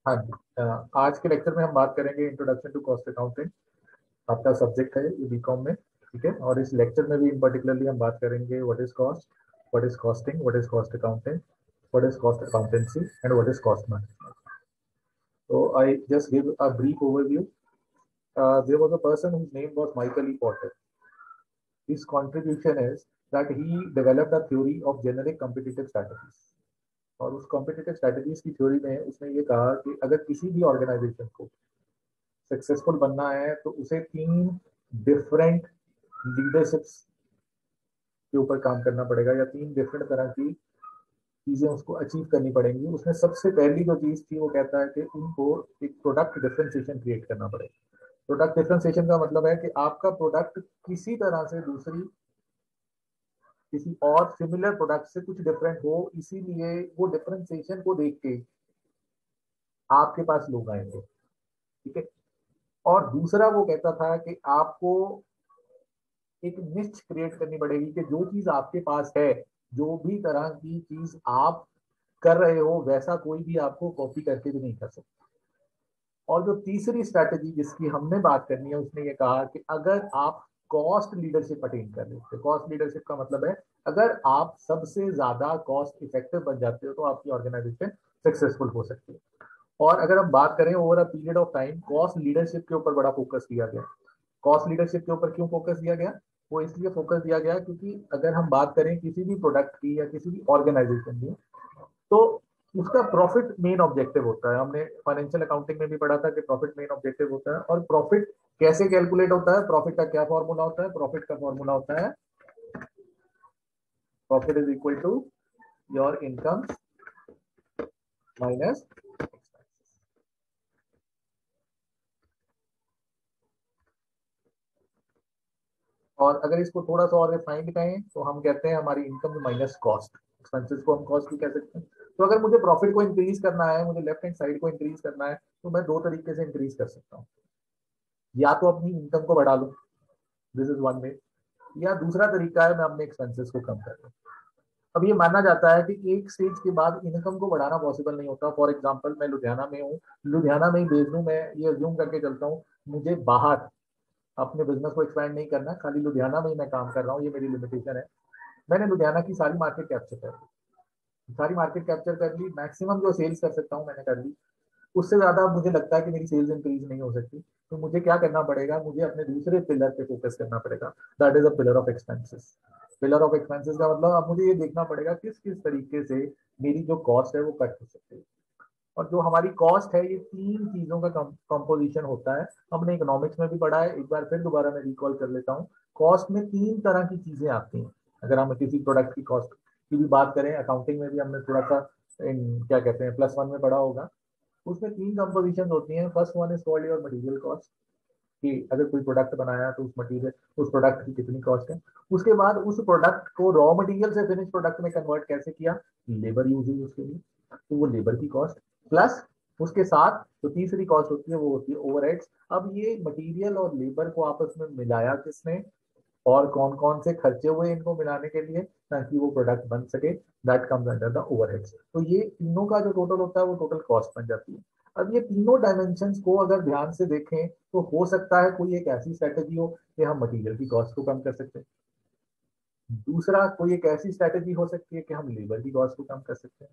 हाँ जी। आज के लेक्चर में हम बात करेंगे इंट्रोडक्शन टू कॉस्ट अकाउंटिंग। आपका सब्जेक्ट है ये बीकॉम में, ठीक है। और इस लेक्चर में भी इन पर्टिकुलरली हम बात करेंगे what is cost, what is costing, what is cost accounting, what is cost accountancy and what is cost management. So I just give a brief overview. There was a person whose name was Michael E. Porter. His contribution is that he developed a theory of generic competitive strategies. और उस competitive strategies की theory में उसने ये कहा कि अगर किसी भी ऑर्गेनाइजेशन को सक्सेसफुल बनना है तो उसे तीन डिफरेंट लीडरशिप्स के ऊपर काम करना पड़ेगा, या तीन डिफरेंट तरह की चीजें उसको अचीव करनी पड़ेंगी। उसमें सबसे पहली जो चीज थी वो कहता है कि उनको एक प्रोडक्ट डिफरेंशिएशन क्रिएट करना पड़ेगा। प्रोडक्ट डिफरेंशिएशन का मतलब है कि आपका प्रोडक्ट किसी तरह से दूसरी किसी और सिमिलर प्रोडक्ट से कुछ डिफरेंट हो, इसीलिए वो डिफरेंशिएशन को देख के आपके पास लोग आएंगे, ठीक है। और दूसरा वो कहता था कि आपको एक निश क्रिएट करनी पड़ेगी कि जो चीज आपके पास है, जो भी तरह की चीज आप कर रहे हो वैसा कोई भी आपको कॉपी करके भी नहीं कर सकता। और जो तीसरी स्ट्रैटेजी जिसकी हमने बात करनी है, उसने ये कहा कि अगर आप कॉस्ट लीडरशिप अटेन कर लेते, कॉस्ट लीडरशिप का मतलब है अगर आप सबसे ज्यादा कॉस्ट इफेक्टिव बन जाते हो तो आपकी ऑर्गेनाइजेशन सक्सेसफुल हो सकती है। और अगर हम बात करें over a period of time, cost leadership के ऊपर बड़ा फोकस किया गया। कॉस्ट लीडरशिप के ऊपर क्यों फोकस दिया गया? वो इसलिए फोकस दिया गया क्योंकि अगर हम बात करें किसी भी प्रोडक्ट की या किसी भी ऑर्गेनाइजेशन की, तो उसका प्रॉफिट मेन ऑब्जेक्टिव होता है। हमने फाइनेंशियल अकाउंटिंग में भी पढ़ा था कि प्रॉफिट मेन ऑब्जेक्टिव होता है। और प्रॉफिट कैसे कैलकुलेट होता है, प्रॉफिट का क्या फॉर्मूला होता है? प्रॉफिट का फॉर्मूला होता है profit is equal to your income minus. और अगर इसको थोड़ा सा और रिफाइंड करें तो हम कहते हैं हमारी इनकम माइनस कॉस्ट। एक्सपेंसेस को हम कॉस्ट भी कह सकते हैं। तो अगर मुझे प्रॉफिट को इंक्रीज करना है, मुझे लेफ्ट हैंड साइड को इंक्रीज करना है, तो मैं दो तरीके से इंक्रीज कर सकता हूँ। या तो अपनी इनकम को बढ़ा लूँ, दिस इज वन वे। या दूसरा तरीका है मैं अपने एक्सपेंसेस को कम कर लूँ। अब ये माना जाता है कि एक स्टेज के बाद इनकम को बढ़ाना पॉसिबल नहीं होता। फॉर एग्जाम्पल मैं लुधियाना में हूँ, लुधियाना में ही बेच दूँ, मैं ये अज्यूम करके चलता हूँ मुझे बाहर अपने बिजनेस को एक्सपैंड नहीं करना, खाली लुधियाना में ही मैं काम कर रहा हूँ, ये मेरी लिमिटेशन है। मैंने लुधियाना की सारी मार्केट कैप्चर कर ली, सारी मार्केट कैप्चर कर ली, मैक्सिमम जो सेल्स कर सकता हूँ मैंने कर ली। उससे ज्यादा मुझे लगता है कि मेरी सेल्स इंक्रीज नहीं हो सकती। तो मुझे क्या करना पड़ेगा? मुझे अपने दूसरे पिलर पे फोकस करना पड़ेगा, that is a pillar of expenses. Pillar of expenses का मतलब अब मुझे ये देखना पड़ेगा किस किस तरीके से मेरी जो कॉस्ट है वो कट हो सकती है। और जो हमारी कॉस्ट है ये तीन चीजों का कंपोजिशन होता है। हमने इकोनॉमिक्स में भी पढ़ा है, एक बार फिर दोबारा मैं रिकॉल कर लेता हूँ। कॉस्ट में तीन तरह की चीजें आती हैं। अगर हम किसी प्रोडक्ट की कॉस्ट की भी बात करें, अकाउंटिंग में भी हमने थोड़ा सा क्या कहते हैं प्लस वन में पढ़ा होगा। उसमें तीन कंपोजिशन होती हैं। First one is called your material cost, कि अगर कोई प्रोडक्ट बनाया तो उस मटेरियल उस प्रोडक्ट की कितनी कॉस्ट है। उसके बाद उस प्रोडक्ट को रॉ मटेरियल से फिनिश प्रोडक्ट में कन्वर्ट कैसे किया, लेबर यूज हुई उसके लिए, तो वो लेबर की कॉस्ट। प्लस उसके साथ जो तीसरी कॉस्ट होती है वो होती है ओवरहेड्स। अब ये मटेरियल और लेबर को आपस में मिलाया किसने, और कौन कौन से खर्चे हुए इनको मिलाने के लिए ताकि वो प्रोडक्ट बन सके, that comes under the overheads. तो ये तीनों का जो टोटल होता है वो टोटल कॉस्ट बन जाती है। अब ये तीनों डायमेंशंस को अगर ध्यान से देखें तो हो सकता है कोई एक ऐसी स्ट्रेटेजी हो कि हम मटेरियल की कॉस्ट को कम कर सकते हैं। दूसरा कोई एक ऐसी स्ट्रेटेजी हो सकती है कि हम लेबर की कॉस्ट को कम कर सकते हैं।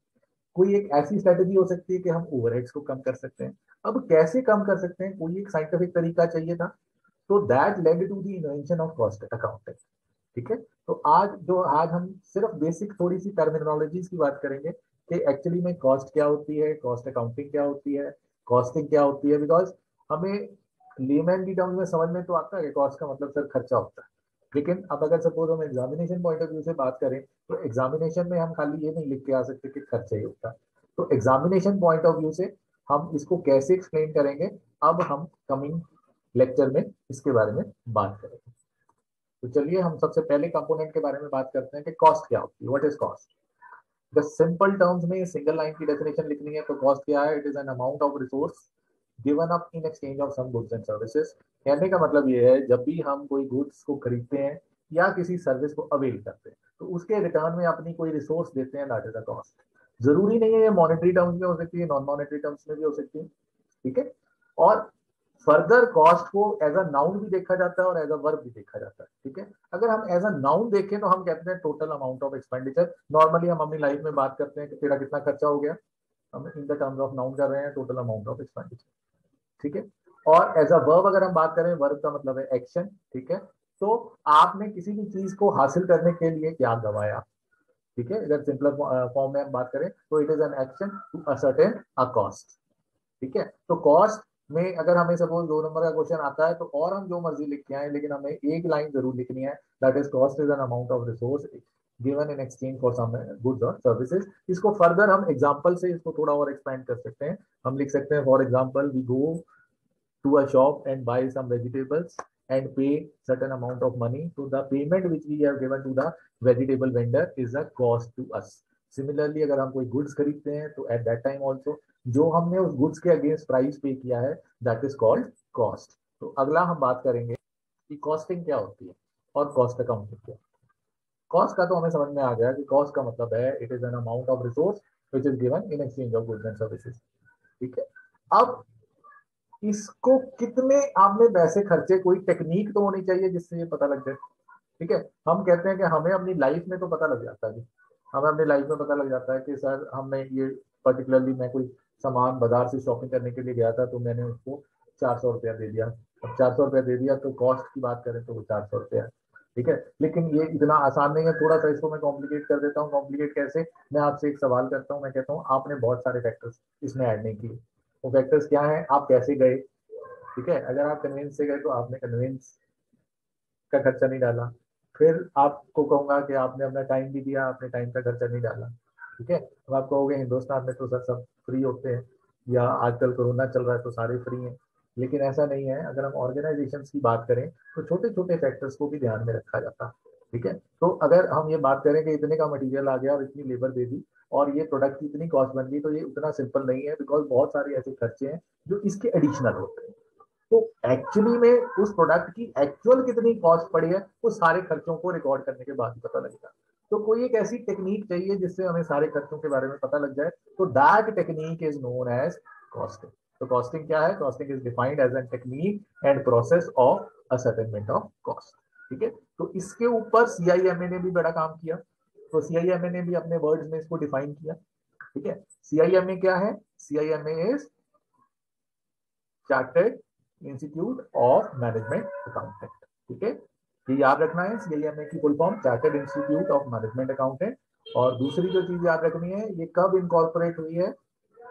कोई एक ऐसी स्ट्रेटेजी हो सकती है कि हम ओवरहेड्स को कम कर सकते हैं। अब कैसे कम कर सकते हैं, कोई एक साइंटिफिक तरीका चाहिए था। तो that led to the invention of cost accounting, ठीक है। तो आज हम सिर्फ बेसिक थोड़ी सी टर्मिनोलॉजीज की बात करेंगे कि एक्चुअली में कॉस्ट क्या होती है, कॉस्ट अकाउंटिंग क्या होती है, कॉस्टिंग क्या होती है। बिकॉज हमें लेमैन की टर्म्स में समझ में तो आता है कि कॉस्ट का मतलब सर खर्चा होता है। लेकिन अब अगर सपोज हम एग्जामिनेशन पॉइंट ऑफ व्यू से बात करें तो एग्जामिनेशन में हम खाली ये नहीं लिख के आ सकते कि खर्चा ही होता है। तो एग्जामिनेशन पॉइंट ऑफ व्यू से हम इसको कैसे एक्सप्लेन करेंगे, अब हम कमिंग लेक्चर में इसके बारे में बात करेंगे। तो चलिए हम सबसे पहले कंपोनेंट के बारे में बात करते हैं कि कॉस्ट क्या होती है, what is cost. The simple terms में सिंगल लाइन की डेफिनेशन लिखनी है तो कॉस्ट क्या है? It is an amount of resource given up in exchange of some goods and services. कहने का मतलब ये है जब भी हम कोई गुड्स को खरीदते हैं या किसी सर्विस को अवेल करते हैं तो उसके रिटर्न में अपनी कोई रिसोर्स देते हैं, दैट इज अ कॉस्ट। जरूरी नहीं है ये मॉनेटरी टर्म्स में हो सकती है, नॉन मॉनेटरी टर्म्स में भी हो सकती है, ठीक है। और फर्दर कॉस्ट को एज अ नाउन भी देखा जाता है और एज अ वर्ब भी देखा जाता है, ठीक है। अगर हम एज अ नाउन देखें तो हम कहते हैं total amount of expenditure. Normally हम अपनी लाइफ में बात करते हैं कि तेरा कितना खर्चा हो गया, हम in the terms of noun कर रहे हैं टोटल अमाउंट ऑफ एक्सपेंडिचर, ठीक है। और एज अ वर्ब अगर हम बात करें, वर्ब का मतलब है एक्शन, ठीक है। तो आपने किसी भी चीज को हासिल करने के लिए क्या गवाया, ठीक है। अगर सिंपलर फॉर्म में हम बात करें तो it is an action to ascertain a cost, ठीक है। तो कॉस्ट में अगर हमें सपोज 2 नंबर का क्वेश्चन आता है तो और हम जो मर्जी लिख के आए, लेकिन हमें एक लाइन जरूर लिखनी है, that is cost is an amount of resource given in exchange for some goods और सर्विसेज। इसको फर्दर हम एग्जांपल से इसको थोड़ा और एक्सपेंड कर सकते हैं। हम लिख सकते हैं for example we go to a shop and buy some vegetables and pay certain amount of money. So the payment which we have given to the vegetable vendor is a cost to us. Similarly, अगर हम कोई goods खरीदते हैं तो at that time also जो हमने उस goods के अगेंस्ट प्राइस पे किया है that is called cost. तो अगला हम बात करेंगे कि कॉस्टिंग क्या होती है और कॉस्ट अकाउंटिंग क्या। कॉस्ट का तो हमें समझ में आ गया कि कॉस्ट का मतलब है it is an amount of resource which is given in exchange of goods and services, ठीक है। अब इसको कितने आपने पैसे खर्चे, कोई टेक्निक तो होनी चाहिए जिससे ये पता लग जाए, ठीक है। हम कहते हैं कि हमें अपनी लाइफ में तो पता लग जाता है, हमें अपनी लाइफ में पता लग जाता है कि सर हमने ये पर्टिकुलरली मैं कोई सामान बाजार से शॉपिंग करने के लिए गया था तो मैंने उसको 400 रुपया दे दिया। अब 400 रुपया दे दिया तो कॉस्ट की बात करें तो वो 400 रुपया है, ठीक है। लेकिन ये इतना आसान नहीं है, थोड़ा सा इसको मैं कॉम्प्लिकेट कर देता हूँ। कॉम्प्लिकेट कैसे, मैं आपसे एक सवाल करता हूँ, मैं कहता हूँ आपने बहुत सारे फैक्टर्स इसमें ऐड नहीं किए। वो फैक्टर्स क्या है, आप कैसे गए, ठीक है। अगर आप कन्वेंस से गए तो आपने कन्वेंस का खर्चा नहीं डाला। फिर आपको कहूंगा कि आपने अपना टाइम भी दिया, आपने टाइम का खर्चा नहीं डाला, ठीक है। अब आप कहोगे हिंदुस्तान में तो सर सब फ्री होते हैं या आजकल कोरोना चल रहा है तो सारे फ्री हैं, लेकिन ऐसा नहीं है। अगर हम ऑर्गेनाइजेशन की बात करें तो छोटे छोटे फैक्टर्स को भी ध्यान में रखा जाता है, ठीक है। तो अगर हम ये बात करें कि इतने का मटेरियल आ गया और इतनी लेबर दे दी और ये प्रोडक्ट की इतनी कॉस्ट बन गई, तो ये उतना सिंपल नहीं है, बिकॉज बहुत सारे ऐसे खर्चे हैं जो इसके एडिशनल होते हैं। तो एक्चुअली में उस प्रोडक्ट की एक्चुअल कितनी कॉस्ट पड़ी है वो सारे खर्चों को रिकॉर्ड करने के बाद ही पता लगेगा। तो कोई एक ऐसी टेक्निक चाहिए जिससे हमें सारे खर्चों के बारे में पता लग जाए, तो that technique is known as costing. तो कॉस्टिंग क्या है, costing is defined as an technique and process of ascertainment of cost, ठीक है। तो इसके ऊपर सीआईएमए ने भी बड़ा काम किया। तो सीआईएमए ने भी अपने वर्ड्स में इसको डिफाइन किया, ठीक है। सीआईएमए क्या है, CIMA is chartered institute of management accountant, ठीक है। ये याद रखना है, सीआईएमए की full form chartered institute of management accountant. और दूसरी जो चीज याद रखनी है, ये कब इनकॉर्पोरेट हुई है,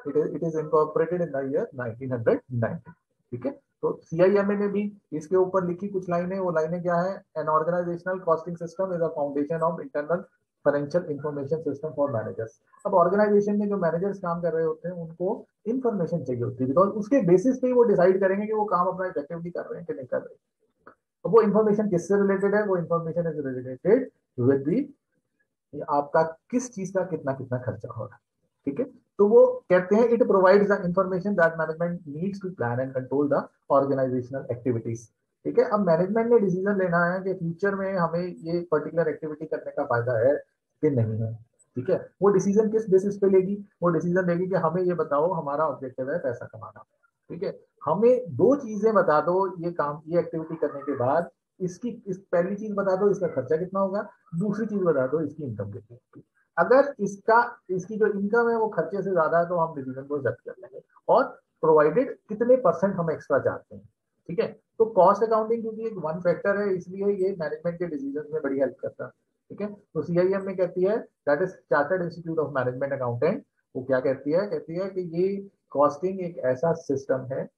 it is incorporated in the year 1990, ठीक है। तो सीआईएमए ने भी इसके ऊपर लिखी कुछ लाइनें, वो लाइनें क्या है, an organizational costing system is a foundation of internal financial information system for managers. अब ऑर्गेनाइजेशन में जो मैनेजर्स काम कर रहे होते हैं उनको इन्फॉर्मेशन चाहिए होती है, बिकॉज उसके बेसिस पे वो डिसाइड करेंगे कि वो काम अपना इफेक्टिवली कर रहे हैं कि नहीं कर रहे। अब वो इन्फॉर्मेशन किससे रिलेटेड है, वो information is related with the आपका किस चीज का कितना कितना खर्चा हो रहा है, ठीक है। तो वो कहते हैं it provides the information that management needs to plan and control the organizational activities, ठीक है। अब मैनेजमेंट ने डिसीजन लेना है कि फ्यूचर में हमें ये पर्टिकुलर एक्टिविटी करने का फायदा है कि नहीं है, ठीक है। वो डिसीजन किस बेसिस पे लेगी, वो डिसीजन लेगी कि हमें ये बताओ हमारा ऑब्जेक्टिव है पैसा कमाना, ठीक है। हमें दो चीजें बता दो ये काम, ये एक्टिविटी करने के बाद इसकी इस पहली चीज बता दो इसका खर्चा कितना होगा, दूसरी चीज बता दो इसकी इनकम कितनी होगी। अगर इसकी जो इनकम है वो खर्चे से ज्यादा है तो हम डिसीजन को जब्त कर लेंगे, और प्रोवाइडेड कितने परसेंट हम एक्स्ट्रा चाहते हैं, ठीक है। तो कॉस्ट अकाउंटिंग क्योंकि एक वन फैक्टर है इसलिए ये मैनेजमेंट के डिसीजन में बड़ी हेल्प करता है, ठीक है। तो सीआईएम में कहती है, that is chartered institute of management accountant, वो क्या कहती है कि ये कॉस्टिंग एक ऐसा सिस्टम है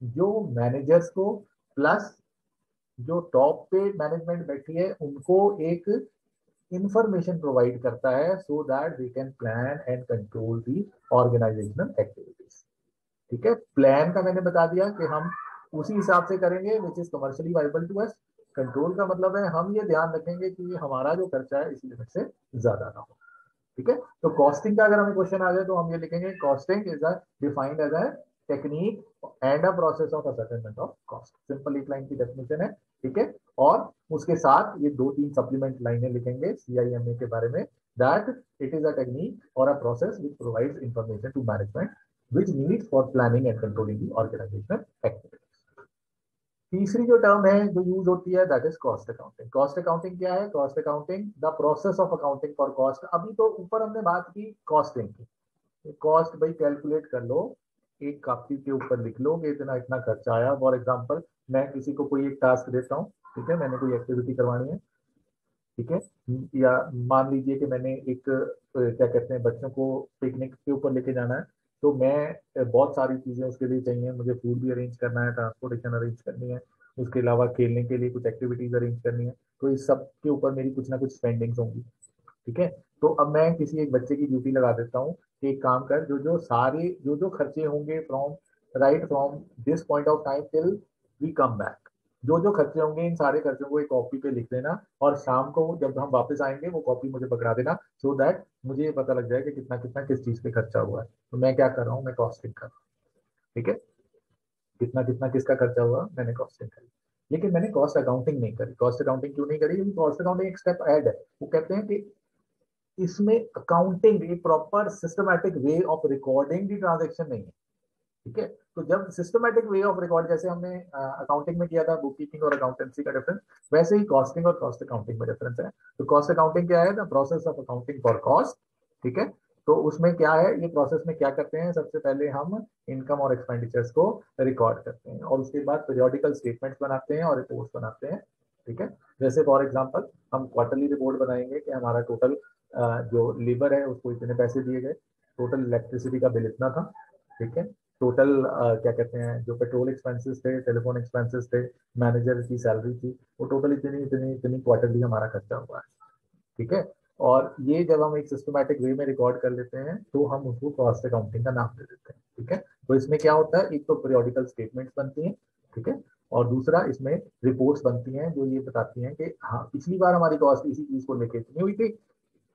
जो मैनेजर्स को प्लस जो टॉप पे मैनेजमेंट बैठी है उनको एक इंफॉर्मेशन प्रोवाइड करता है, so that they can plan and control the organizational activities, ठीक है। प्लान का मैंने बता दिया कि हम उसी हिसाब से करेंगे which is commercially viable to us. Control का मतलब है हम ये ध्यान रखेंगे कि हमारा जो खर्चा है इसी लिमिट से ज्यादा ना हो, ठीक है। तो कॉस्टिंग का अगर हमें क्वेश्चन आ जाए तो हम ये लिखेंगे costing is defined as a technique and a process of ascertainment of cost. Simple एक लाइन की डेफिनेशन है, ठीक है। और उसके साथ ये 2-3 सप्लीमेंट लाइनें लिखेंगे सीआईएमए के बारे में that it is a technique or a process which provides information to management which needs for planning and controlling the organizational activity. तीसरी जो टर्म है जो यूज होती है that is cost accounting. Cost accounting क्या है? Cost accounting the process of accounting for cost. अभी तो ऊपर हमने बात की कॉस्टिंग की, कॉस्ट भाई कैलकुलेट कर लो, एक कॉपी के ऊपर लिख लो कि इतना इतना खर्चा आया। फॉर एग्जांपल मैं किसी को कोई एक टास्क देता हूँ, ठीक है, मैंने कोई एक्टिविटी करवानी है, ठीक है, या मान लीजिए कि मैंने एक क्या कहते हैं बच्चों को पिकनिक के ऊपर लेके जाना है, तो मैं बहुत सारी चीजें उसके लिए चाहिए, मुझे फूड भी अरेंज करना है, ट्रांसपोर्टेशन अरेंज करनी है, उसके अलावा खेलने के लिए कुछ एक्टिविटीज अरेंज करनी है, तो इस सब के ऊपर मेरी कुछ ना कुछ स्पेंडिंग्स होंगी, ठीक है। तो अब मैं किसी एक बच्चे की ड्यूटी लगा देता हूँ कि एक काम कर, जो जो सारे जो जो खर्चे होंगे from right from this point of time till we come back, जो जो खर्चे होंगे इन सारे खर्चों को एक कॉपी पे लिख देना, और शाम को जब हम वापस आएंगे वो कॉपी मुझे पकड़ा देना, सो दैट मुझे ये पता लग जाए कि कितना कितना किस चीज पे खर्चा हुआ है। तो मैं क्या कर रहा हूँ, मैं कॉस्टिंग कर रहा हूँ, ठीक है, कितना कितना किसका खर्चा हुआ मैंने कॉस्टिंग करी। लेकिन मैंने कॉस्ट अकाउंटिंग नहीं करी। कॉस्ट अकाउंटिंग क्यों नहीं करी? क्योंकि कॉस्ट अकाउंटिंग एक स्टेप ऐड है। वो कहते हैं कि इसमें अकाउंटिंग एक proper systematic way of recording की ट्रांजेक्शन नहीं है, ठीक है। तो जब सिस्टमैटिक वे ऑफ रिकॉर्ड, जैसे हमने अकाउंटिंग में किया था बुक कीपिंग और अकाउंटेंसी का डिफरेंस, वैसे ही कॉस्टिंग और कॉस्ट अकाउंटिंग में डिफरेंस है। तो कॉस्ट अकाउंटिंग क्या है? The process of accounting for cost, ठीक है। तो उसमें क्या है, ये प्रोसेस में क्या करते हैं, सबसे पहले हम इनकम और एक्सपेंडिचर्स को रिकॉर्ड करते हैं, और उसके बाद पीरियोडिकल स्टेटमेंट्स बनाते हैं और रिपोर्ट्स बनाते हैं, ठीक है। जैसे फॉर एग्जांपल हम क्वार्टरली रिपोर्ट बनाएंगे कि हमारा टोटल जो लेबर है उसको इतने पैसे दिए गए, टोटल इलेक्ट्रिसिटी का बिल इतना था, ठीक है, टोटल क्या कहते हैं जो पेट्रोल एक्सपेंसेस थे, टेलीफोन एक्सपेंसेस थे, मैनेजर की सैलरी थी, वो टोटल इतनी इतनी इतनी क्वार्टरली हमारा खर्चा हुआ है, ठीक है। और ये जब हम एक सिस्टमैटिक वे में रिकॉर्ड कर लेते हैं तो हम उसको कॉस्ट अकाउंटिंग का नाम दे देते हैं, ठीक है। तो इसमें क्या होता है, एक तो पीरियोडिकल स्टेटमेंट्स बनती हैं, ठीक है, और दूसरा इसमें रिपोर्ट्स बनती हैं जो ये बताती हैं कि हाँ पिछली बार हमारी कॉस्ट इसी चीज को लेके इतनी हुई थी,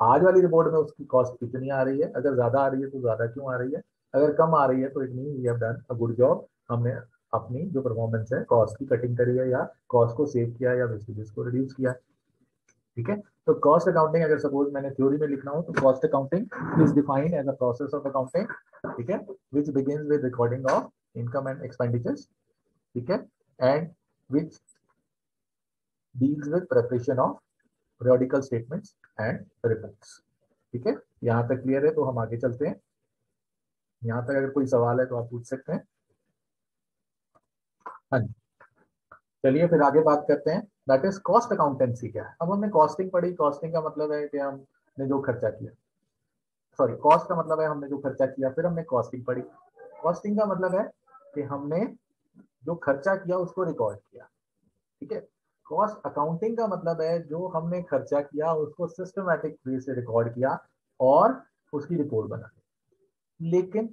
आज वाली रिपोर्ट में उसकी कॉस्ट कितनी आ रही है, अगर ज्यादा आ रही है तो ज्यादा क्यों आ रही है, अगर कम आ रही है तो it mean we have done a good job, हमने अपनी जो परफॉर्मेंस है कॉस्ट की कटिंग करी है या कॉस्ट को सेव किया या वेस्टेजेस को रिड्यूस किया, ठीक है। तो कॉस्ट अकाउंटिंग अगर सपोज मैंने थ्योरी में लिखना हो तो cost accounting is defined as a process of accounting, ठीक है, which begins with recording of income and expenditures, ठीक है, and which deals with preparation of periodical statements and reports, ठीक है। यहाँ तक क्लियर है? तो हम आगे चलते हैं। यहाँ तक अगर कोई सवाल है तो आप पूछ सकते हैं। हाँ जी, चलिए फिर आगे बात करते हैं, दैट इज कॉस्ट अकाउंटेंसी क्या है। अब हमने कॉस्टिंग पढ़ी, कॉस्टिंग का मतलब है कि हमने जो खर्चा किया, सॉरी कॉस्ट का मतलब है हमने जो खर्चा किया, फिर हमने कॉस्टिंग पढ़ी। कॉस्टिंग का मतलब है कि हमने जो खर्चा किया उसको रिकॉर्ड किया, ठीक है। कॉस्ट अकाउंटिंग का मतलब है जो हमने खर्चा किया उसको सिस्टमैटिक वे से रिकॉर्ड किया और उसकी रिपोर्ट बना ली। लेकिन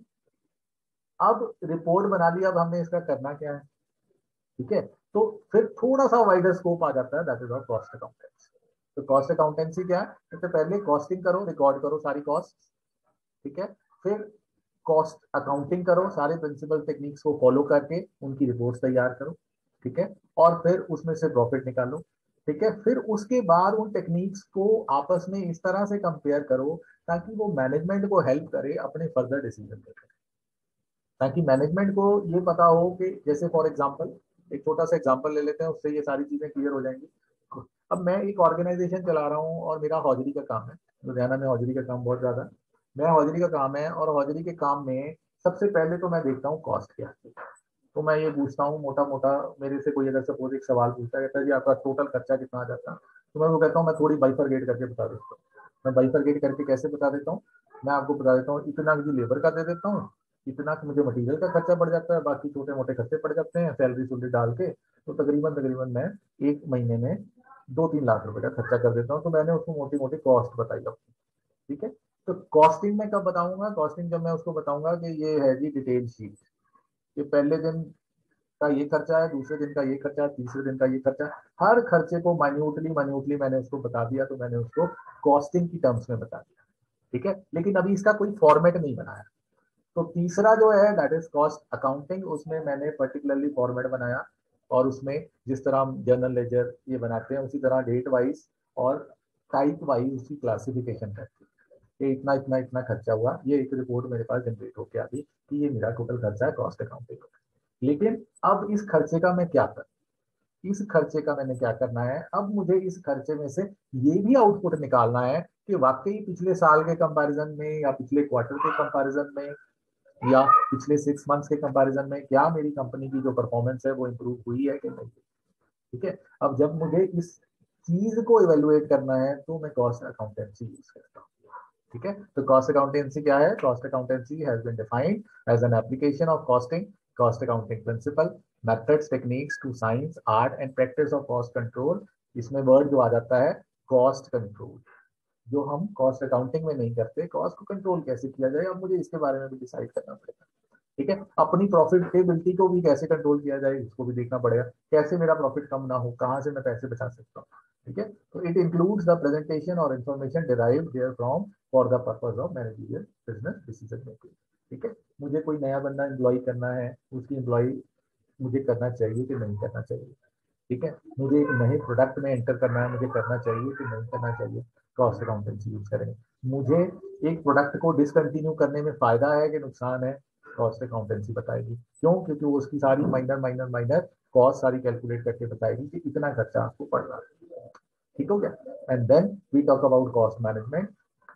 अब रिपोर्ट बना ली, अब हमने इसका करना क्या है, ठीक है। तो फिर थोड़ा सा वाइडर स्कोप आ जाता है, that is of cost accountancy. तो कॉस्ट अकाउंटेंसी क्या है? सबसे पहले कॉस्टिंग करो, रिकॉर्ड करो सारी कॉस्ट, ठीक है, फिर कॉस्ट अकाउंटिंग करो, सारे प्रिंसिपल टेक्निक्स को फॉलो करके उनकी रिपोर्ट्स तैयार करो, ठीक है, और फिर उसमें से प्रॉफिट निकालो, ठीक है। फिर उसके बाद उन टेक्निक्स को आपस में इस तरह से कंपेयर करो ताकि वो मैनेजमेंट को हेल्प करे अपने फर्दर डिसीजन लेकर, ताकि मैनेजमेंट को ये पता हो कि जैसे फॉर एग्जांपल एक छोटा सा एग्जांपल ले लेते हैं, उससे ये सारी चीजें क्लियर हो जाएंगी। अब मैं एक ऑर्गेनाइजेशन चला रहा हूँ और मेरा हौजरी का काम है, लुधियाना में हौजरी का काम बहुत ज्यादा है, मैं हौजरी का काम है, और हौजरी के काम में सबसे पहले तो मैं देखता हूँ कॉस्ट क्या है। तो मैं ये पूछता हूँ मोटा मोटा, मेरे से कोई अगर सपोज एक सवाल पूछता है, कहता है जी आपका टोटल खर्चा कितना आ जाता है, तो मैं वो कहता हूँ मैं थोड़ी बाइफरगेट करके बता देता हूँ। मैं बाइफरगेट करके कैसे बता देता हूँ, मैं आपको बता देता हूँ इतना मुझे लेबर का दे देता हूँ, इतना मुझे मटेरियल का खर्चा पड़ जाता है, बाकी छोटे मोटे खर्चे पड़ जाते हैं सैलरी सुलरी डाल के, तो तकरीबन तकरीबन मैं एक महीने में 2-3 लाख रुपए का खर्चा कर देता हूँ। तो मैंने उसको मोटी मोटी कॉस्ट बताई अपनी, ठीक है। तो कॉस्टिंग में कब बताऊंगा? कॉस्टिंग जब मैं उसको बताऊंगा कि ये है जी डिटेल शीट, ये पहले दिन का ये खर्चा है, दूसरे दिन का ये खर्चा है, तीसरे दिन का ये खर्चा है, हर खर्चे को माइन्यूटली माइन्यूटली मैंने उसको बता दिया, तो मैंने उसको कॉस्टिंग की टर्म्स में बता दिया, ठीक है। लेकिन अभी इसका कोई फॉर्मेट नहीं बनाया। तो तीसरा जो है दैट इज कॉस्ट अकाउंटिंग, उसमें मैंने पर्टिकुलरली फॉर्मेट बनाया, और उसमें जिस तरह हम जर्नल लेजर ये बनाते हैं उसी तरह डेट वाइज और टाइप वाइज उसकी क्लासिफिकेशन करती है कि इतना इतना इतना खर्चा हुआ, ये एक रिपोर्ट मेरे पास जनरेट होकर आ गई कि ये मेरा टोटल खर्चा है कॉस्ट अकाउंटिंग। लेकिन अब इस खर्चे का मैं क्या करूं, इस खर्चे का मैंने क्या करना है, अब मुझे इस खर्चे में से ये भी आउटपुट निकालना है कि वाकई पिछले साल के कंपैरिजन में या पिछले क्वार्टर के कंपैरिजन में या पिछले 6 मंथ्स के कंपैरिजन में क्या मेरी कंपनी की जो परफॉर्मेंस है वो इम्प्रूव हुई है कि नहीं। ठीक है, अब जब मुझे इस चीज को इवेलुएट करना है तो मैं कॉस्ट अकाउंटेंसी यूज करता हूँ। ठीक है, तो कॉस्ट अकाउंटेंसी क्या है, cost accountancy has been defined as an application of costing, cost accounting principle, methods techniques to science art and practice of cost control. इसमें वर्ड जो आ जाता है कॉस्ट कंट्रोल, जो हम कॉस्ट अकाउंटिंग में नहीं करते, कॉस्ट को कंट्रोल कैसे किया जाए, अब मुझे इसके बारे में भी डिसाइड करना पड़ेगा। ठीक है, अपनी प्रॉफिटेबिलिटी को भी कैसे कंट्रोल किया जाए इसको भी देखना पड़ेगा, कैसे मेरा प्रॉफिट कम ना हो, कहाँ से मैं पैसे बचा सकता हूँ। ठीक है, तो इट इंक्लूड्स द प्रेजेंटेशन और information derived there from for the purpose of managerial business decision making. ठीक है, मुझे कोई नया बंदा एम्प्लॉय करना है, उसकी एम्प्लॉय मुझे करना चाहिए कि नहीं करना चाहिए। ठीक है, मुझे एक नए प्रोडक्ट में एंटर करना है, मुझे करना चाहिए कि नहीं करना चाहिए, कॉस्ट अकाउंटेंसी यूज करेंगे। मुझे एक प्रोडक्ट को डिसकंटिन्यू करने में फायदा है कि नुकसान है, कॉस्ट अकाउंटेंसी बताएगी। क्यों, क्योंकि वो उसकी सारी माइनर माइनर माइनर कॉस्ट सारी कैलकुलेट करके बताएगी कि इतना खर्चा आपको पड़ रहा है। ठीक हो गया, and then we talk about cost management.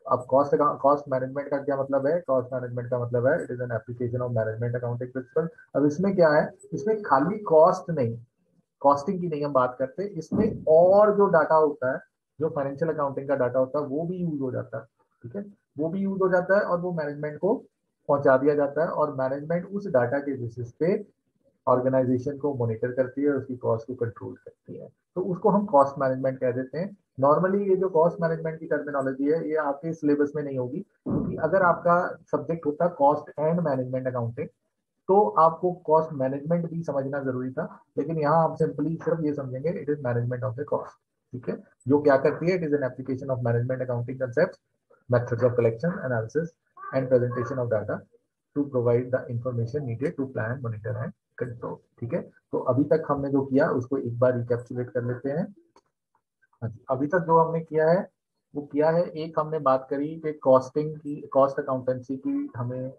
अब कॉस्ट मैनेजमेंट का क्या मतलब है, कॉस्ट मैनेजमेंट का मतलब है it is an application of management accounting principle. अब इसमें क्या है, इसमें खाली कॉस्ट नहीं, कॉस्टिंग की नहीं हम बात करते, इसमें और जो डाटा होता है, जो फाइनेंशियल अकाउंटिंग का डाटा होता है वो भी यूज हो जाता है। ठीक है, वो भी यूज हो जाता है और वो मैनेजमेंट को पहुंचा दिया जाता है, और मैनेजमेंट उस डाटा के बेसिस पे ऑर्गेनाइजेशन को मॉनिटर करती है, उसकी कॉस्ट को कंट्रोल करती है, तो उसको हम कॉस्ट मैनेजमेंट कह देते हैं। नॉर्मली ये जो कॉस्ट मैनेजमेंट की टर्मिनोलॉजी है ये आपके सिलेबस में नहीं होगी, क्योंकि अगर आपका सब्जेक्ट होता कॉस्ट एंड मैनेजमेंट अकाउंटिंग तो आपको कॉस्ट मैनेजमेंट भी समझना जरूरी था, लेकिन यहाँ आप सिंपली सिर्फ ये समझेंगे it is management of the cost. ठीक है, जो क्या करती है, it is an application of management accounting concept, methods of collection analysis and presentation of data to provide the information needed to plan monitor and control. ठीक है, तो अभी तक हमने जो किया उसको एक बार रिकैप्चुलेट कर लेते हैं। हाँ जी, अभी तक जो हमने किया है वो किया है, एक हमने बात करी कि कॉस्टिंग की, कॉस्ट अकाउंटेंसी की हमें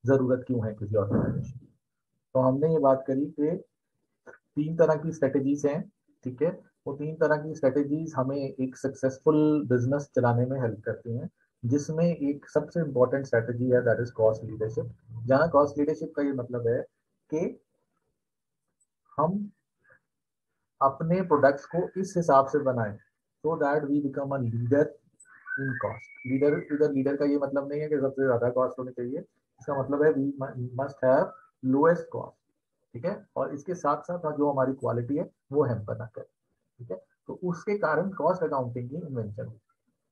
जरूरत क्यों है किसी ऑर्गेनाइजेशन की। तो हमने ये बात करी कि 3 तरह की स्ट्रेटेजीज हैं। ठीक है, वो 3 तरह की स्ट्रेटेजीज हमें एक सक्सेसफुल बिजनेस चलाने में हेल्प करती हैं, जिसमें एक सबसे इंपॉर्टेंट स्ट्रेटेजी है दैट इज कॉस्ट लीडरशिप। जहाँ कॉस्ट लीडरशिप का ये मतलब है कि हम अपने प्रोडक्ट्स को इस हिसाब से बनाएं so that we become a leader in cost. Leader, इधर लीडर का ये मतलब नहीं है कि सबसे ज्यादा कॉस्ट होनी चाहिए, इसका मतलब है we must have lowest cost. ठीक है, और इसके साथ साथ जो हमारी क्वालिटी है वो हैम्पर ना करे। ठीक है, तो उसके कारण कॉस्ट अकाउंटिंग की इन्वेंशन हुई।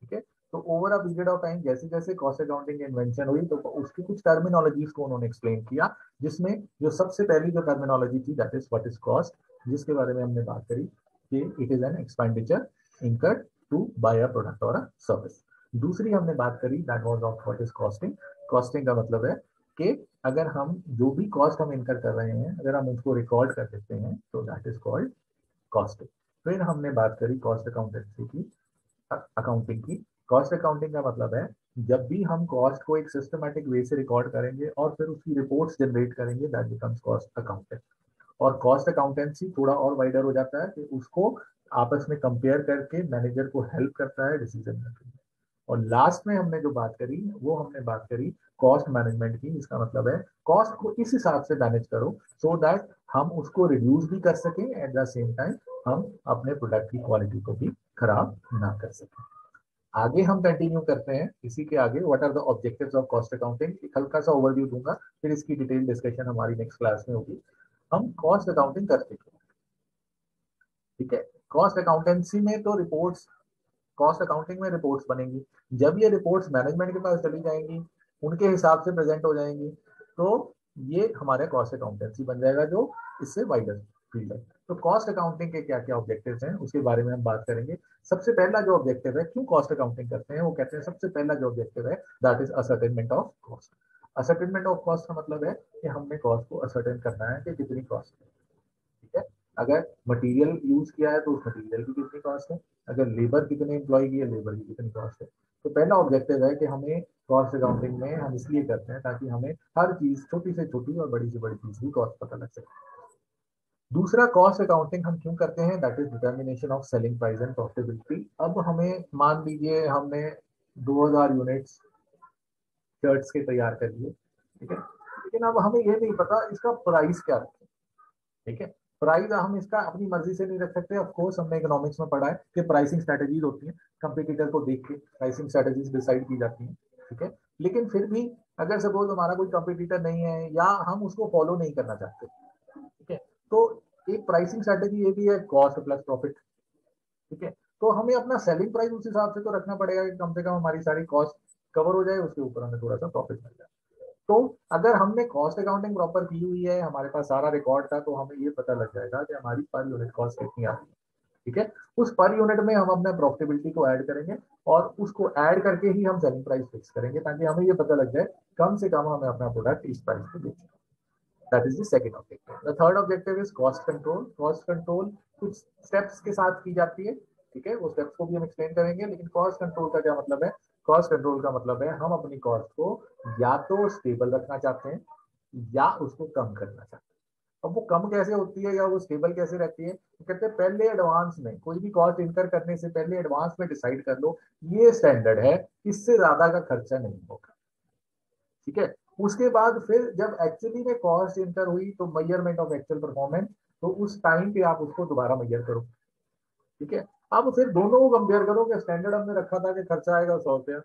ठीक है, तो over a period of time जैसे जैसे कॉस्ट अकाउंटिंग की इन्वेंशन हुई तो उसकी कुछ टर्मिनोलॉजीज को उन्होंने एक्सप्लेन किया, जिसमें जो सबसे पहली जो टर्मिनोलॉजी थी that is what is cost, जिसके बारे में हमने बात करी कि it is an expenditure incurred to buy a product और अ सर्विस। दूसरी हमने बात करी that was of what is costing. Costing का मतलब है कि अगर हम जो भी कॉस्ट हम इनकर कर रहे हैं अगर हम उसको रिकॉर्ड कर देते हैं तो दैट इज कॉल्ड कॉस्टिंग। फिर हमने बात करी कॉस्ट अकाउंटेंसी की, अकाउंटिंग की। कॉस्ट अकाउंटिंग का मतलब है जब भी हम कॉस्ट को एक सिस्टमेटिक वे से रिकॉर्ड करेंगे और फिर उसकी रिपोर्ट्स जनरेट करेंगे दैट बिकम्स कॉस्ट अकाउंटेंट। और कॉस्ट अकाउंटेंसी थोड़ा और वाइडर हो जाता है कि उसको आपस में कंपेयर करके मैनेजर को हेल्प करता है डिसीजन मेकिंग में। और लास्ट में हमने जो बात करी वो हमने बात करी कॉस्ट मैनेजमेंट की। इसका मतलब है कॉस्ट को इस हिसाब से मैनेज करो सो दैट हम उसको रिड्यूस भी कर सकें, एट द सेम टाइम हम अपने प्रोडक्ट की क्वालिटी को भी खराब ना कर सकें। आगे हम कंटिन्यू करते हैं इसी के आगे, what are the objectives of cost accounting, एक हल्का सा ओवरव्यू दूंगा, फिर इसकी डिटेल डिस्कशन हमारी नेक्स्ट क्लास में होगी। हम कॉस्ट अकाउंटिंग करते हैं। ठीक है, कॉस्ट अकाउंटेंसी में तो रिपोर्ट्स, कॉस्ट अकाउंटिंग में रिपोर्ट्स बनेंगी, जब ये रिपोर्ट्स मैनेजमेंट के पास चली जाएंगी उनके हिसाब से प्रेजेंट हो जाएंगी तो ये हमारे कॉस्ट अकाउंटेंसी बन जाएगा, जो इससे वाइडर फील्ड है। तो कॉस्ट अकाउंटिंग के क्या क्या ऑब्जेक्टिव्स हैं उसके बारे में हम बात करेंगे। सबसे पहला जो ऑब्जेक्टिव है, क्यों कॉस्ट अकाउंटिंग करते हैं, वो कहते हैं सबसे पहला जो ऑब्जेक्टिव है that is ascertainment of cost. Ascertainment of cost का मतलब है कि हमने कॉस्ट को असर्टेन करना है कि कितनी कॉस्ट है। ठीक है, अगर मटेरियल यूज किया है तो उस मटेरियल की कितनी कॉस्ट है, अगर लेबर कितने एम्प्लॉय की है, लेबर की कितनी कॉस्ट है। तो पहला ऑब्जेक्टिव है कि हमें कॉस्ट अकाउंटिंग में हम इसलिए करते हैं ताकि हमें हर चीज छोटी से छोटी और बड़ी से बड़ी चीज की कॉस्ट पता लग सके। दूसरा कॉस्ट अकाउंटिंग हम क्यों करते हैं, that is determination of selling price and profitability. अब हमें मान लीजिए हमने 2000 यूनिट्स शर्ट्स के तैयार कर लिए, ठीक है, लेकिन अब हमें ये नहीं पता इसका प्राइस क्या रखें। ठीक है, प्राइस हम इसका अपनी मर्जी से नहीं रख सकते। ऑफ कोर्स हमने इकोनॉमिक्स में पढ़ा है कि प्राइसिंग स्ट्रेटेजीज होती है, कंपटीटर को देख के प्राइसिंग स्ट्रेटेजीज डिसाइड की जाती है। ठीक है, लेकिन फिर भी अगर सपोज हमारा कोई कंपटीटर नहीं है या हम उसको फॉलो नहीं करना चाहते, ठीक है, तो एक प्राइसिंग स्ट्रेटेजी ये भी है कॉस्ट प्लस प्रॉफिट। ठीक है, तो हमें अपना सेलिंग प्राइस उस हिसाब से तो रखना पड़ेगा कि कम से कम हमारी सारी कॉस्ट कवर हो जाए, उसके ऊपर हमें थोड़ा सा प्रॉफिट मिल जाए। तो अगर हमने कॉस्ट अकाउंटिंग प्रॉपर की हुई है, हमारे पास सारा रिकॉर्ड था, तो हमें ये पता लग जाएगा कि हमारी पर यूनिट कॉस्ट कितनी आती है। ठीक है, उस पर यूनिट में हम अपने प्रॉफिटेबिलिटी को ऐड करेंगे और उसको ऐड करके ही हम सेलिंग प्राइस फिक्स करेंगे ताकि हमें ये पता लग जाए कम से कम हमें अपना प्रोडक्ट इस प्राइस पे बेचना है। That is the second objective. The third objective is cost control. Cost control कुछ स्टेप्स के साथ की जाती है। ठीक है, वो स्टेप्स को भी हम एक्सप्लेन करेंगे, लेकिन कॉस्ट कंट्रोल का क्या मतलब है। कॉस्ट कंट्रोल का मतलब है हम अपनी कॉस्ट को या तो स्टेबल रखना चाहते हैं या उसको कम करना चाहते हैं। अब वो कम कैसे होती है या वो स्टेबल कैसे रहती है, तो कहते हैं पहले एडवांस में कोई भी कॉस्ट इनकर करने से पहले एडवांस में डिसाइड कर लो ये स्टैंडर्ड है, इससे ज्यादा का खर्चा नहीं होगा। ठीक है, उसके बाद फिर जब एक्चुअली में कॉस्ट इनकर हुई तो मेजरमेंट ऑफ एक्चुअल परफॉर्मेंस, तो उस टाइम पे आप उसको दोबारा मेजर करो। ठीक है, अब फिर दोनों को कंपेयर करो कि स्टैंडर्ड हमने रखा था कि खर्चा आएगा 100 रुपया,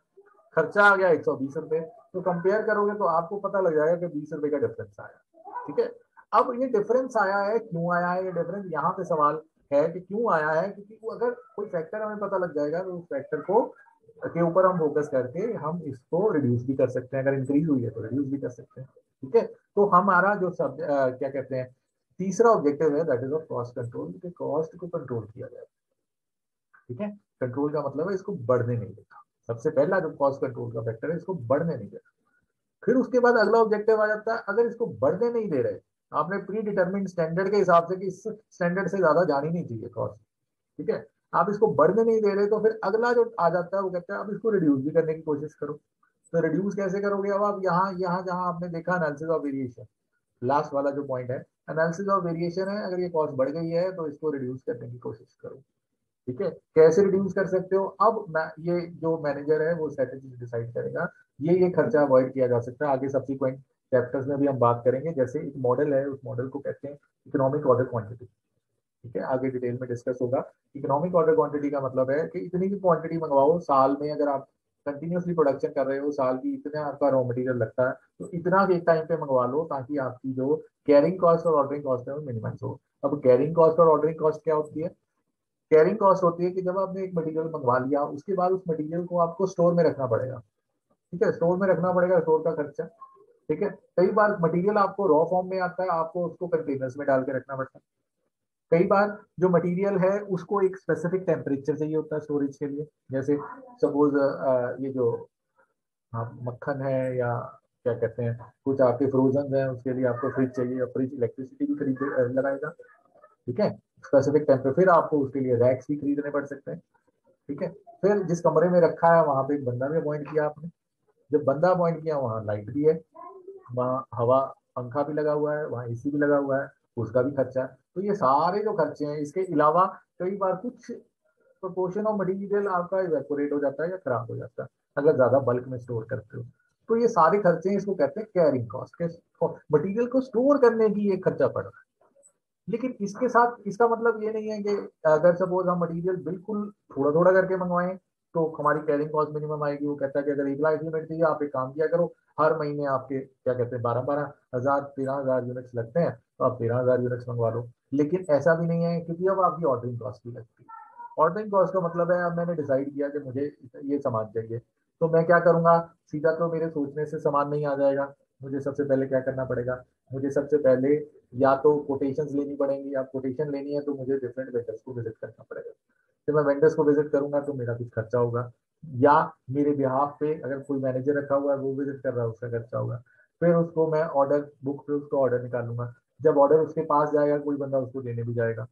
खर्चा आ गया 120 रुपए, तो कंपेयर करोगे तो आपको पता लग जाएगा कि 20 रुपए का डिफरेंस आया। ठीक है, अब ये डिफरेंस आया है, क्यों आया है ये डिफरेंस, यहाँ पे सवाल है कि क्यों आया है, क्योंकि अगर कोई फैक्टर हमें पता लग जाएगा तो उस फैक्टर को के ऊपर हम फोकस करके हम इसको रिड्यूस भी कर सकते हैं, अगर इंक्रीज हुई है तो रिड्यूस भी कर सकते हैं। ठीक है, तो हमारा जो सब क्या कहते हैं तीसरा ऑब्जेक्टिव है that is of cost control, cost को कंट्रोल किया जाए। ठीक है, कंट्रोल का मतलब है इसको बढ़ने नहीं देना। सबसे पहला जो कॉस्ट कंट्रोल का फैक्टर है, इसको बढ़ने नहीं देना। फिर उसके बाद अगला ऑब्जेक्टिव आ जाता है, अगर इसको बढ़ने नहीं दे रहे, आपने प्री डिटर्मिन्ड स्टैंडर्ड के हिसाब से कि इस स्टैंडर्ड से ज्यादा जानी नहीं चाहिए कॉस्ट। ठीक है, आप इसको बढ़ने नहीं दे रहे, तो फिर अगला जो आ जाता है वो कहता है अब इसको रिड्यूस भी करने की कोशिश करो। तो रिड्यूस कैसे करोगे, अब आप यहाँ यहाँ जहां आपने देखा एनालिसिस ऑफ वेरिएशन, लास्ट वाला जो पॉइंट है एनालिसिस ऑफ वेरिएशन है, अगर ये कॉस्ट बढ़ गई है तो इसको रिड्यूस करने की कोशिश करो। ठीक है, कैसे रिड्यूस कर सकते हो, अब ये जो मैनेजर है वो स्ट्रेटेजी डिसाइड करेगा ये खर्चा अवॉइड किया जा सकता है। आगे सब्सिक्वेंट चैप्टर्स में भी हम बात करेंगे, जैसे एक मॉडल है उस मॉडल को कहते हैं इकोनॉमिक ऑर्डर क्वांटिटी। ठीक है, आगे डिटेल में डिस्कस होगा। इकोनॉमिक ऑर्डर क्वांटिटी का मतलब है कि इतनी भी क्वांटिटी मंगवाओ साल में, अगर आप कंटिन्यूसली प्रोडक्शन कर रहे हो साल की, इतना आपका रॉ मटेरियल लगता है, तो इतना एक टाइम पे मंगवा लो ताकि आपकी जो कैरिंग कॉस्ट और ऑर्डरिंग कॉस्ट है वो मिनिमाइज हो। अब कैरिंग कॉस्ट और ऑर्डरिंग कॉस्ट क्या होती है, कैरिंग कॉस्ट होती है कि जब आपने एक मटेरियल मंगवा लिया उसके बाद उस मटेरियल को आपको स्टोर में रखना पड़ेगा। ठीक है, स्टोर में रखना पड़ेगा, स्टोर का खर्चा। ठीक है, कई बार मटेरियल आपको रॉ फॉर्म में आता है, आपको उसको कंटेनर्स में डाल के रखना पड़ता है। कई बार जो मटेरियल है उसको एक स्पेसिफिक टेम्परेचर चाहिए होता है स्टोरेज के लिए, जैसे सपोज ये जो मक्खन है या क्या कहते हैं कुछ आपके फ्रोजन है, उसके लिए आपको फ्रिज चाहिए, फ्रिज इलेक्ट्रिसिटी भी खरीद लगाएगा। ठीक है, स्पेसिफिक टेम्परेचर, फिर आपको उसके लिए रैक्स भी खरीदने पड़ सकते हैं। ठीक है, फिर जिस कमरे में रखा है वहां पे एक बंदा भी अपॉइंट किया आपने, जब बंदा अपॉइंट किया वहां लाइट भी है, वहाँ हवा पंखा भी लगा हुआ है, वहाँ एसी भी लगा हुआ है, उसका भी खर्चा है। तो ये सारे जो खर्चे हैं, इसके अलावा कई बार कुछ प्रोपोर्शन ऑफ मटीरियल आपका इवेपोरेट हो जाता है या खराब हो जाता है अगर ज्यादा बल्क में स्टोर करते हो। तो ये सारे खर्चे हैं, इसको कहते हैं कैरिंग कॉस्ट के। मटीरियल को स्टोर करने की एक खर्चा पड़ रहा है। लेकिन इसके साथ इसका मतलब ये नहीं है कि अगर सपोज हम मटेरियल बिल्कुल थोड़ा थोड़ा करके मंगवाएं तो हमारी कैरिंग कॉस्ट मिनिमम आएगी। वो कहता है कि अगर 1 लाख यूनिट चाहिए, आप एक काम किया करो, हर महीने आपके क्या कहते हैं 12-12 हजार 13 हजार यूनिट्स लगते हैं, तो आप 13 हजार यूनिट्स मंगवा लो। लेकिन ऐसा भी नहीं है, क्योंकि अब आपकी ऑर्डरिंग कॉस्ट भी लगती है। ऑर्डरिंग कॉस्ट का मतलब है अब मैंने डिसाइड किया कि मुझे ये सामान चाहिए, तो मैं क्या करूंगा, सीधा तो मेरे सोचने से सामान नहीं आ जाएगा। मुझे सबसे पहले क्या करना पड़ेगा, मुझे सबसे पहले या तो कोटेशंस लेनी पड़ेंगी, या कोटेशन लेनी है तो मुझे डिफरेंट वेंडर्स को विजिट करना पड़ेगा। जब मैं वेंडर्स को विजिट करूंगा तो मेरा कुछ खर्चा होगा, या मेरे बिहाफ पे अगर कोई मैनेजर रखा हुआ है वो विजिट कर रहा है उसका खर्चा होगा। फिर उसको मैं ऑर्डर बुक पे उसको ऑर्डर निकालूंगा। जब ऑर्डर उसके पास जाएगा कोई बंदा उसको देने भी जाएगा।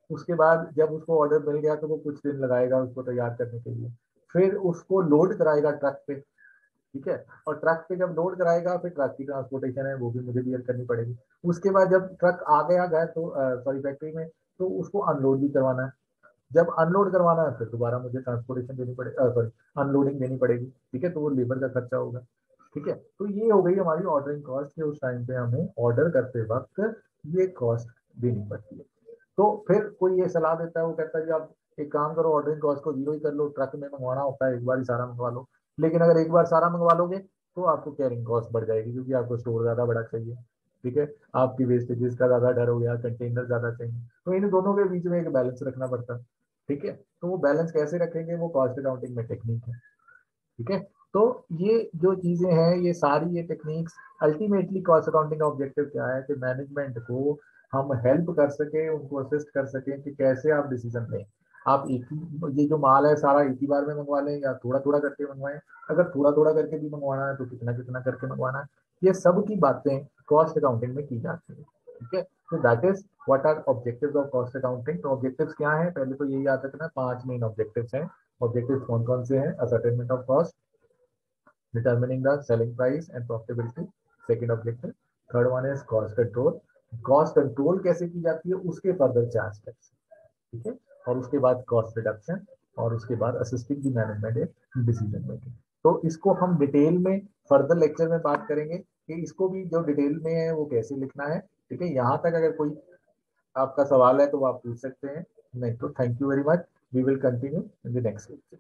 उसके बाद जब उसको ऑर्डर मिल गया तो वो कुछ दिन लगाएगा उसको तैयार करने के लिए, फिर उसको लोड कराएगा ट्रक पे। ठीक है, और ट्रक पे जब लोड कराएगा फिर ट्रक की ट्रांसपोर्टेशन है वो भी मुझे बियर करनी पड़ेगी। उसके बाद जब ट्रक आ गया घर तो सॉरी फैक्ट्री में, तो उसको अनलोड भी करवाना है। जब अनलोड करवाना है फिर दोबारा मुझे ट्रांसपोर्टेशन देनी पड़ेगी, सॉरी अनलोडिंग देनी पड़ेगी। ठीक है, तो वो लेबर का खर्चा होगा। ठीक है, तो ये हो गई हमारी ऑर्डरिंग कॉस्ट कि उस टाइम पे हमें ऑर्डर करते वक्त ये कॉस्ट देनी पड़ती है। तो फिर कोई ये सलाह देता है, वो कहता है जी आप एक काम करो, ऑर्डरिंग कॉस्ट को जीरो ही कर लो, ट्रक में मंगवाना होता है एक बार ही सारा मंगवा लो। लेकिन अगर एक बार सारा मंगवा लोगे तो आपको कैरिंग कॉस्ट बढ़ जाएगी क्योंकि आपको स्टोर ज्यादा बड़ा चाहिए। ठीक है, आपकी वेस्टेजेस का ज्यादा डर हो गया, कंटेनर ज्यादा चाहिए, तो इन दोनों के बीच में एक बैलेंस रखना पड़ता है। ठीक है, तो वो बैलेंस कैसे रखेंगे, वो कॉस्ट अकाउंटिंग में टेक्निक है। ठीक है, तो ये जो चीजें हैं ये सारी ये टेक्निक्स, अल्टीमेटली कॉस्ट अकाउंटिंग का ऑब्जेक्टिव क्या है कि मैनेजमेंट को हम हेल्प कर सके, उनको असिस्ट कर सके कि कैसे आप डिसीजन लें। आप एक ही ये जो माल है सारा एक ही बार में मंगवा लें या थोड़ा थोड़ा करके मंगवाएं, अगर थोड़ा थोड़ा करके भी मंगवाना है तो कितना कितना करके मंगवाना है, ये सब की बातें कॉस्ट अकाउंटिंग में की जाती है। ठीक है, तो that is what are objectives of cost accounting. तो ऑब्जेक्टिव्स क्या है, पहले तो यही याद रखना, 5 मेन ऑब्जेक्टिव्स हैं। ऑब्जेक्टिव कौन कौन से हैं, ascertainment of cost, determining the selling price and profitability, second objective. Third one is cost control, cost control कैसे की जाती है उसके फर्दर 4 स्टेप्स। ठीक है, और उसके बाद कॉस्ट रिडक्शन, और उसके बाद assisting the management in decision making. तो इसको हम डिटेल में फर्दर लेक्चर में बात करेंगे कि इसको भी जो डिटेल में है वो कैसे लिखना है। ठीक है, यहाँ तक अगर कोई आपका सवाल है तो वो आप पूछ सकते हैं, नहीं तो thank you very much, we will continue in the next lecture.